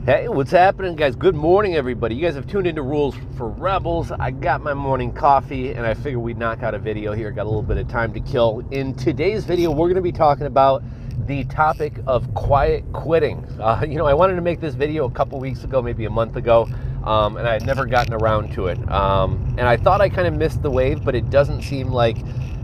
Hey, what's happening, guys? Good morning, everybody. You guys have tuned into Rules for Rebels. I got my morning coffee, and I figured we'd knock out a video here. Got a little bit of time to kill. In today's video, we're going to be talking about the topic of quiet quitting. I wanted to make this video a couple weeks ago, maybe a month ago, and I had never gotten around to it. And I thought I kind of missed the wave, but it doesn't seem like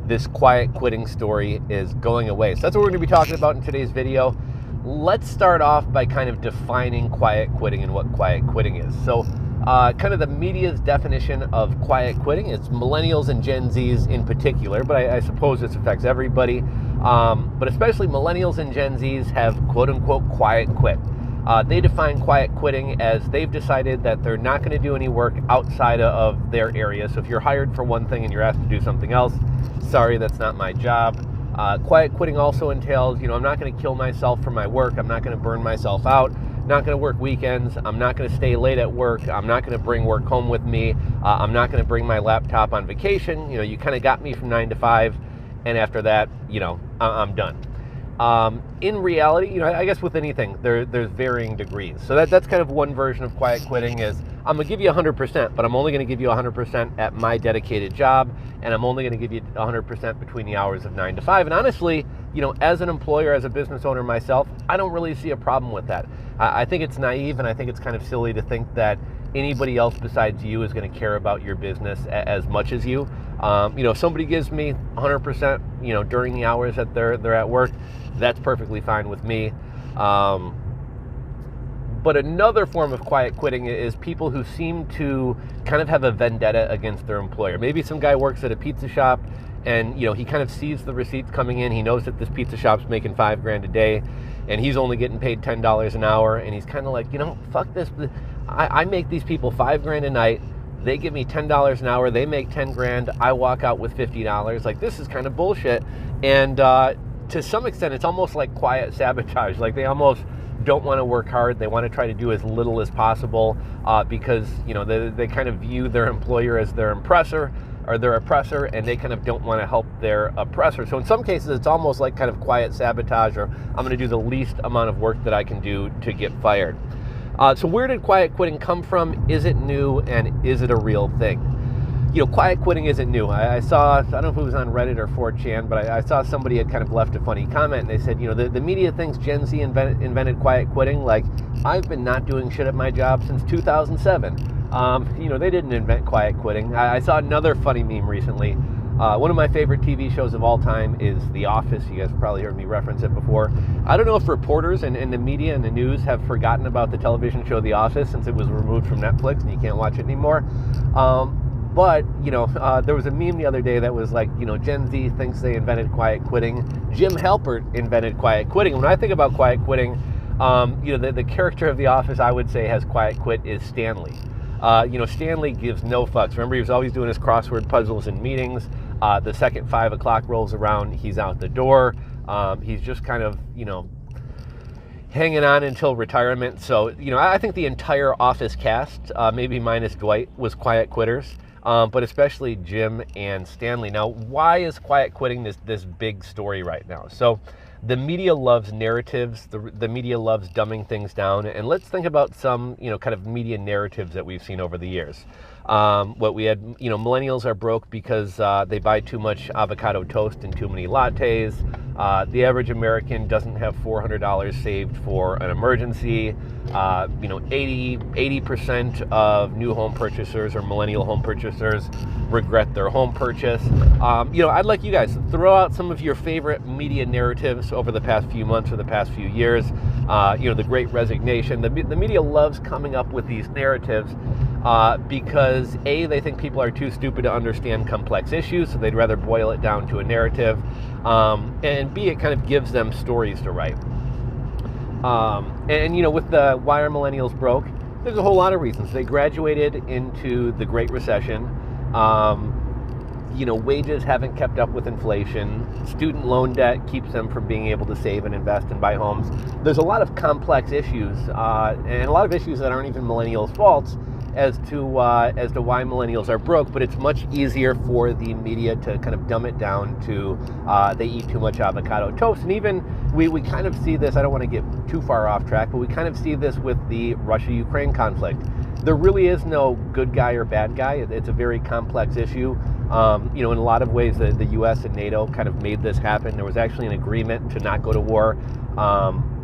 this quiet quitting story is going away. So that's what we're going to be talking about in today's video. Let's start off by kind of defining quiet quitting and what quiet quitting is. So kind of the media's definition of quiet quitting is millennials and Gen Zs in particular, but I suppose this affects everybody. But especially millennials and Gen Zs have quote unquote quiet quit. They define quiet quitting as they've decided that they're not going to do any work outside of their area. So if you're hired for one thing and you're asked to do something else, sorry, that's not my job. Quiet quitting also entails, I'm not going to kill myself for my work. I'm not going to burn myself out. Not going to work weekends. I'm not going to stay late at work. I'm not going to bring work home with me. I'm not going to bring my laptop on vacation. You kind of got me from 9 to 5. And after that, I'm done. In reality, I guess with anything, there's varying degrees. So that's kind of one version of quiet quitting is I'm going to give you 100%, but I'm only going to give you 100% at my dedicated job, and I'm only going to give you 100% between the hours of 9 to 5. And honestly, as an employer, as a business owner myself, I don't really see a problem with that. I think it's naive, and I think it's kind of silly to think that anybody else besides you is going to care about your business as much as you. If somebody gives me 100%, during the hours that they're at work, that's perfectly fine with me. But another form of quiet quitting is people who seem to kind of have a vendetta against their employer. Maybe some guy works at a pizza shop and, he kind of sees the receipts coming in. He knows that this pizza shop's making $5,000 a day and he's only getting paid $10 an hour. And he's kind of like, fuck this. I make these people $5,000 a night. They give me $10 an hour. They make $10,000. I walk out with $50. Like, this is kind of bullshit. And to some extent, it's almost like quiet sabotage. Like, they almost don't want to work hard. They want to try to do as little as possible because, they kind of view their employer as their oppressor, and they kind of don't want to help their oppressor. So in some cases, it's almost like kind of quiet sabotage, or I'm going to do the least amount of work that I can do to get fired. So where did quiet quitting come from? Is it new, and is it a real thing? Quiet quitting isn't new. I don't know if it was on Reddit or 4chan, but I saw somebody had kind of left a funny comment, and they said, the media thinks Gen Z invented quiet quitting. Like, I've been not doing shit at my job since 2007. They didn't invent quiet quitting. I saw another funny meme recently. One of my favorite TV shows of all time is The Office. You guys have probably heard me reference it before. I don't know if reporters and the media and the news have forgotten about the television show The Office since it was removed from Netflix and you can't watch it anymore. But there was a meme the other day that was like, Gen Z thinks they invented quiet quitting. Jim Halpert invented quiet quitting. When I think about quiet quitting, the character of The Office I would say has quiet quit is Stanley. Stanley gives no fucks. Remember, he was always doing his crossword puzzles in meetings. The second 5 o'clock rolls around, he's out the door. He's just kind of, hanging on until retirement. So, I think the entire Office cast, maybe minus Dwight, was quiet quitters. But especially Jim and Stanley. Now, why is quiet quitting this big story right now? So the media loves narratives. The media loves dumbing things down. And let's think about some, kind of media narratives that we've seen over the years. What we had, millennials are broke because they buy too much avocado toast and too many lattes. The average American doesn't have $400 saved for an emergency. 80% of new home purchasers or millennial home purchasers regret their home purchase. I'd like you guys to throw out some of your favorite media narratives over the past few months or the past few years. The Great Resignation. The media loves coming up with these narratives because A, they think people are too stupid to understand complex issues, so they'd rather boil it down to a narrative. And B, it kind of gives them stories to write. With the Why Are Millennials Broke, there's a whole lot of reasons. They graduated into the Great Recession. Wages haven't kept up with inflation. Student loan debt keeps them from being able to save and invest and buy homes. There's a lot of complex issues, and a lot of issues that aren't even millennials' faults, as to why millennials are broke, but it's much easier for the media to kind of dumb it down to they eat too much avocado toast. And even we kind of see this, I don't want to get too far off track, but we kind of see this with the Russia-Ukraine conflict. There really is no good guy or bad guy. It's a very complex issue. In a lot of ways, the U.S. and NATO kind of made this happen. There was actually an agreement to not go to war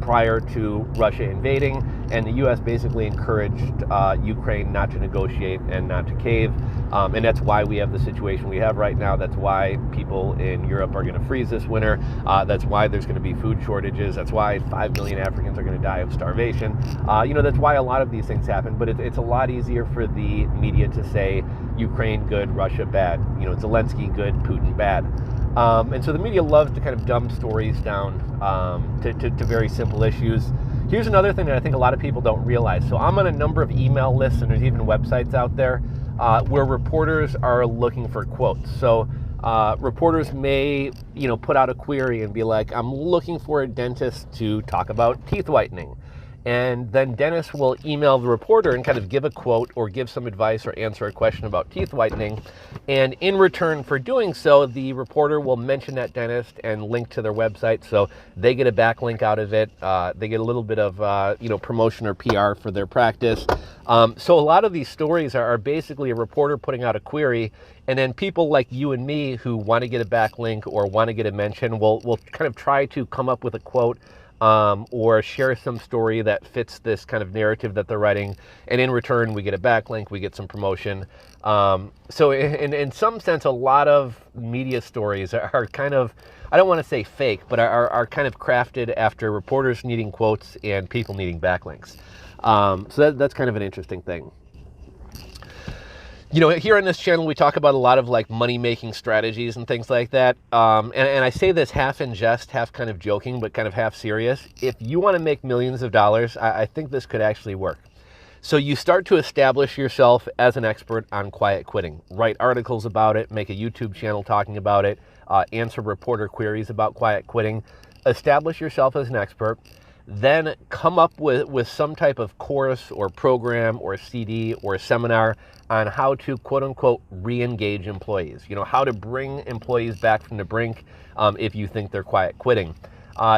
prior to Russia invading, and the U.S. basically encouraged Ukraine not to negotiate and not to cave, and that's why we have the situation we have right now. That's why people in Europe are going to freeze this winter. That's why there's going to be food shortages. That's why 5 million Africans are going to die of starvation. That's why a lot of these things happen, but it's a lot easier for the media to say Ukraine good, Russia bad, Zelensky good, Putin bad. And so the media loves to kind of dumb stories down to very simple issues. Here's another thing that I think a lot of people don't realize. So I'm on a number of email lists, and there's even websites out there where reporters are looking for quotes. So reporters may, put out a query and be like, I'm looking for a dentist to talk about teeth whitening. And then dentists will email the reporter and kind of give a quote or give some advice or answer a question about teeth whitening. And in return for doing so, the reporter will mention that dentist and link to their website. So they get a backlink out of it. They get a little bit of, promotion or PR for their practice. So a lot of these stories are basically a reporter putting out a query, and then people like you and me who want to get a backlink or want to get a mention will kind of try to come up with a quote or share some story that fits this kind of narrative that they're writing. And in return, we get a backlink, we get some promotion. So in some sense, a lot of media stories are kind of, I don't want to say fake, but are kind of crafted after reporters needing quotes and people needing backlinks. So that's kind of an interesting thing. Here on this channel, we talk about a lot of like money-making strategies and things like that. And I say this half in jest, half kind of joking, but kind of half serious. If you want to make millions of dollars, I think this could actually work. So you start to establish yourself as an expert on quiet quitting. Write articles about it, make a YouTube channel talking about it, answer reporter queries about quiet quitting. Establish yourself as an expert. Then come up with some type of course or program or CD or seminar on how to quote unquote re-engage employees. How to bring employees back from the brink if you think they're quiet quitting.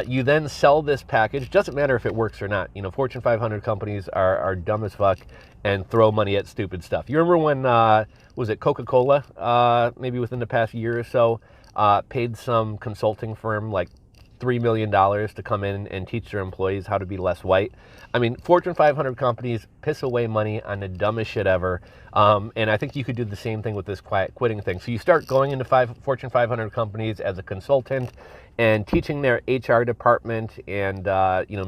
You then sell this package. Doesn't matter if it works or not. Fortune 500 companies are dumb as fuck and throw money at stupid stuff. You remember when, was it Coca-Cola, maybe within the past year or so, paid some consulting firm like $3 million to come in and teach their employees how to be less white. I mean, Fortune 500 companies piss away money on the dumbest shit ever. And I think you could do the same thing with this quiet quitting thing. So you start going into Fortune 500 companies as a consultant and teaching their HR department and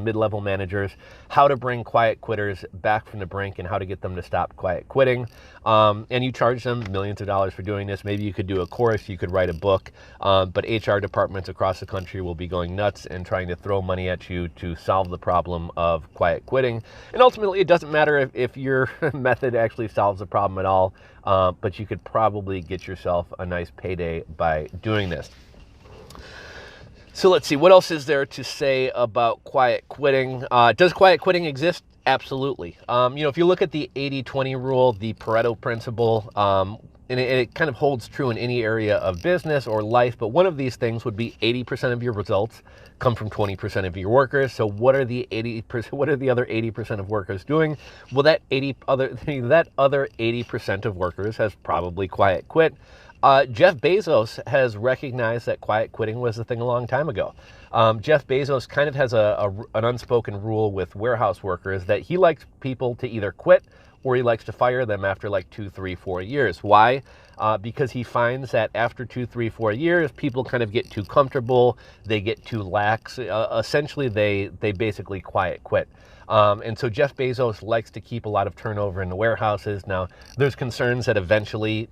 mid-level managers how to bring quiet quitters back from the brink and how to get them to stop quiet quitting. And you charge them millions of dollars for doing this. Maybe you could do a course, you could write a book, but HR departments across the country will be going nuts and trying to throw money at you to solve the problem of quiet quitting. And ultimately, it doesn't matter if your method actually solves the problem at all, but you could probably get yourself a nice payday by doing this. So let's see, what else is there to say about quiet quitting? Does quiet quitting exist? Absolutely. If you look at the 80-20 rule, the Pareto principle, and it kind of holds true in any area of business or life, but one of these things would be 80% of your results come from 20% of your workers. So what are the 80%? What are the other 80% of workers doing? Well, that other 80% of workers has probably quiet quit. Jeff Bezos has recognized that quiet quitting was a thing a long time ago. Jeff Bezos kind of has an unspoken rule with warehouse workers that he likes people to either quit or he likes to fire them after like 2, 3, 4 years. Why? Because he finds that after 2, 3, 4 years, people kind of get too comfortable, they get too lax. Essentially, they basically quiet quit. And so Jeff Bezos likes to keep a lot of turnover in the warehouses. Now, there's concerns that eventually,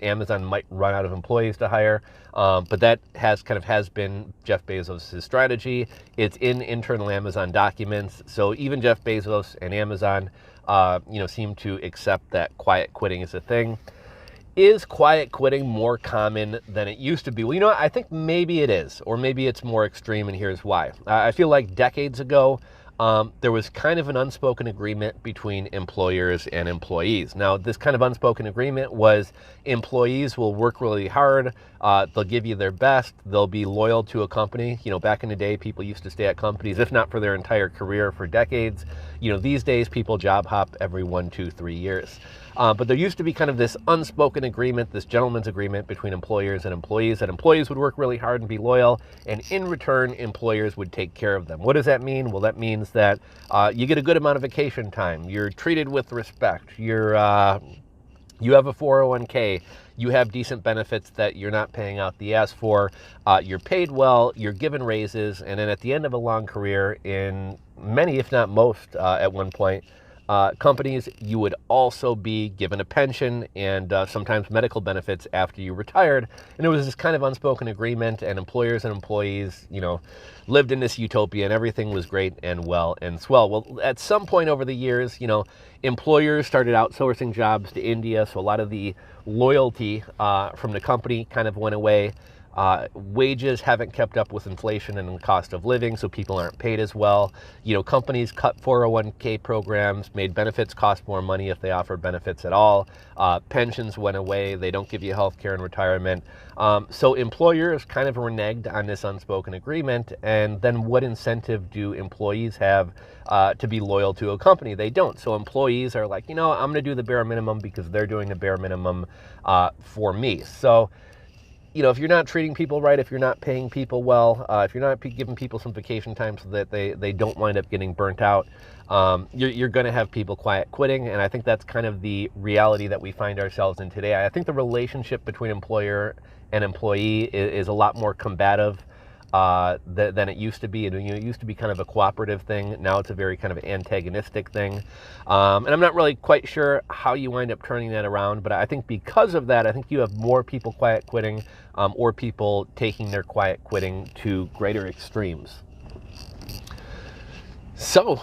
Amazon might run out of employees to hire, but that has been Jeff Bezos' strategy. It's in internal Amazon documents. So even Jeff Bezos and Amazon, seem to accept that quiet quitting is a thing. Is quiet quitting more common than it used to be? Well, I think maybe it is, or maybe it's more extreme, and here's why. I feel like decades ago, there was kind of an unspoken agreement between employers and employees. Now, this kind of unspoken agreement was employees will work really hard, they'll give you their best, they'll be loyal to a company. You know, back in the day, people used to stay at companies, if not for their entire career, for decades. You know, these days, people job hop every 1, 2, 3 years. But there used to be kind of this unspoken agreement, this gentleman's agreement between employers and employees, that employees would work really hard and be loyal, and in return, employers would take care of them. What does that mean? Well, that means that you get a good amount of vacation time, you're treated with respect, you have a 401k, you have decent benefits that you're not paying out the ass for, you're paid well, you're given raises, and then at the end of a long career, in many, if not most, at one point, companies, you would also be given a pension and sometimes medical benefits after you retired. And it was this kind of unspoken agreement, and employers and employees, you know, lived in this utopia, and everything was great and well and swell. Well, at some point over the years, you know, employers started outsourcing jobs to India, so a lot of the loyalty from the company kind of went away. Wages haven't kept up with inflation and the cost of living, so people aren't paid as well. You know, companies cut 401k programs, made benefits cost more money if they offered benefits at all. Pensions went away. They don't give you health care in retirement. So employers kind of reneged on this unspoken agreement. And then what incentive do employees have to be loyal to a company? They don't. So employees are like, you know, I'm going to do the bare minimum because they're doing the bare minimum for me. So, you know, if you're not treating people right, if you're not paying people well, if you're not giving people some vacation time so that they don't wind up getting burnt out, you're going to have people quiet quitting. And I think that's kind of the reality that we find ourselves in today. I think the relationship between employer and employee is a lot more combative than it used to be. And, you know, it used to be kind of a cooperative thing. Now it's a very kind of antagonistic thing. And I'm not really quite sure how you wind up turning that around, but I think because of that, I think you have more people quiet quitting, or people taking their quiet quitting to greater extremes. So,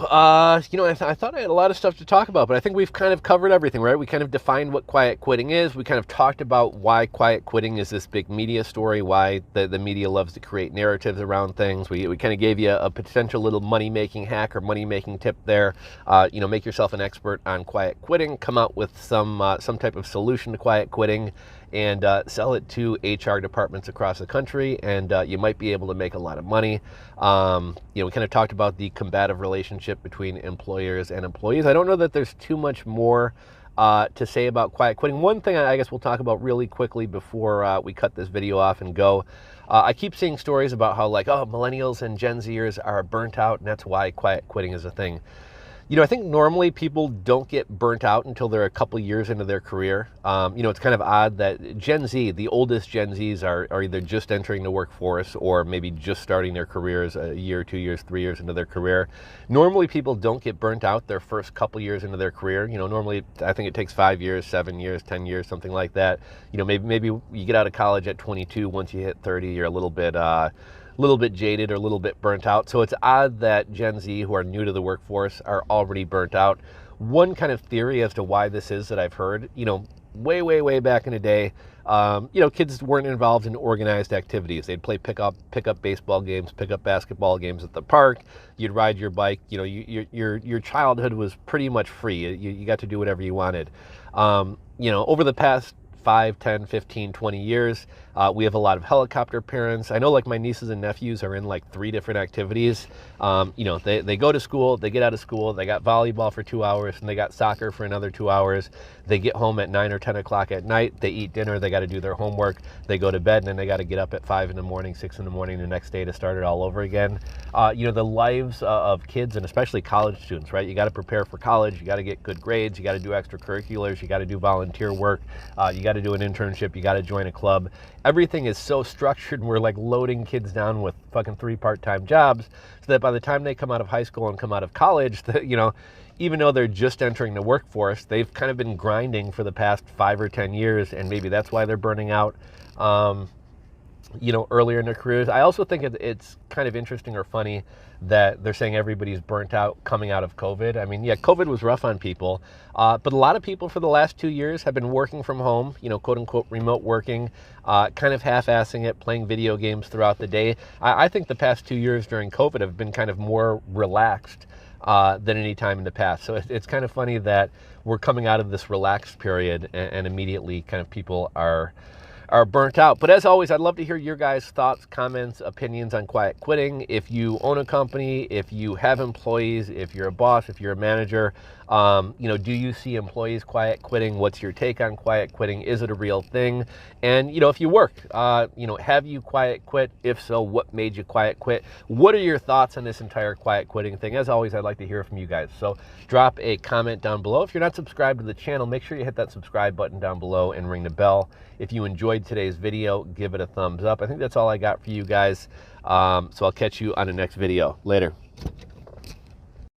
you know, I thought I had a lot of stuff to talk about, but I think we've kind of covered everything, right? We kind of defined what quiet quitting is. We kind of talked about why quiet quitting is this big media story, why the media loves to create narratives around things. We kind of gave you a potential little money-making hack or money-making tip there. You know, make yourself an expert on quiet quitting, come out with some type of solution to quiet quitting, and sell it to HR departments across the country, and you might be able to make a lot of money. You know, we kind of talked about the combative relationship between employers and employees. I don't know that there's too much more to say about quiet quitting. One thing I guess we'll talk about really quickly before we cut this video off and go. I keep seeing stories about how, like, oh, millennials and Gen Zers are burnt out, and that's why quiet quitting is a thing. You know, I think normally people don't get burnt out until they're a couple years into their career. You know, it's kind of odd that Gen Z, the oldest Gen Zs, are either just entering the workforce or maybe just starting their careers a year, 2 years, 3 years into their career. Normally people don't get burnt out their first couple years into their career. You know, normally I think it takes 5 years, 7 years, 10 years, something like that. You know, maybe you get out of college at 22. Once you hit 30, you're a little bit jaded or a little bit burnt out. So it's odd that Gen Z, who are new to the workforce, are already burnt out. One kind of theory as to why this is that I've heard, you know, way back in the day, you know, kids weren't involved in organized activities. They'd play pickup baseball games, pickup basketball games at the park. You'd ride your bike. You know, your childhood was pretty much free. You got to do whatever you wanted. You know, over the past 5, 10, 15, 20 years. We have a lot of helicopter parents. I know, like, my nieces and nephews are in like 3 different activities. You know, they go to school, they get out of school, they got volleyball for 2 hours, and they got soccer for another 2 hours. They get home at 9 or 10 o'clock at night, they eat dinner, they got to do their homework, they go to bed, and then they got to get up at 5 in the morning, 6 in the morning the next day to start it all over again. You know, the lives of kids, and especially college students, right? You got to prepare for college, you got to get good grades, you got to do extracurriculars, you got to do volunteer work, you got to do an internship, you got to join a club. Everything is so structured, and we're like loading kids down with fucking 3 part-time jobs, so that by the time they come out of high school and come out of college, you know, even though they're just entering the workforce, they've kind of been grinding for the past 5 or 10 years, and maybe that's why they're burning out, you know, earlier in their careers. I also think it's kind of interesting or funny that they're saying everybody's burnt out coming out of COVID. I mean, yeah, COVID was rough on people, but a lot of people for the last 2 years have been working from home, you know, quote unquote remote working, kind of half-assing it, playing video games throughout the day. I think the past 2 years during COVID have been kind of more relaxed than any time in the past. So it's kind of funny that we're coming out of this relaxed period and immediately kind of people are burnt out. But as always, I'd love to hear your guys' thoughts, comments, opinions on quiet quitting. If you own a company, if you have employees, if you're a boss, if you're a manager, do you see employees quiet quitting? What's your take on quiet quitting? Is it a real thing? And, if you work, have you quiet quit? If so, what made you quiet quit? What are your thoughts on this entire quiet quitting thing? As always, I'd like to hear from you guys. So drop a comment down below. If you're not subscribed to the channel, make sure you hit that subscribe button down below and ring the bell. If you enjoyed today's video, give it a thumbs up. I think that's all I got for you guys. So I'll catch you on the next video. Later.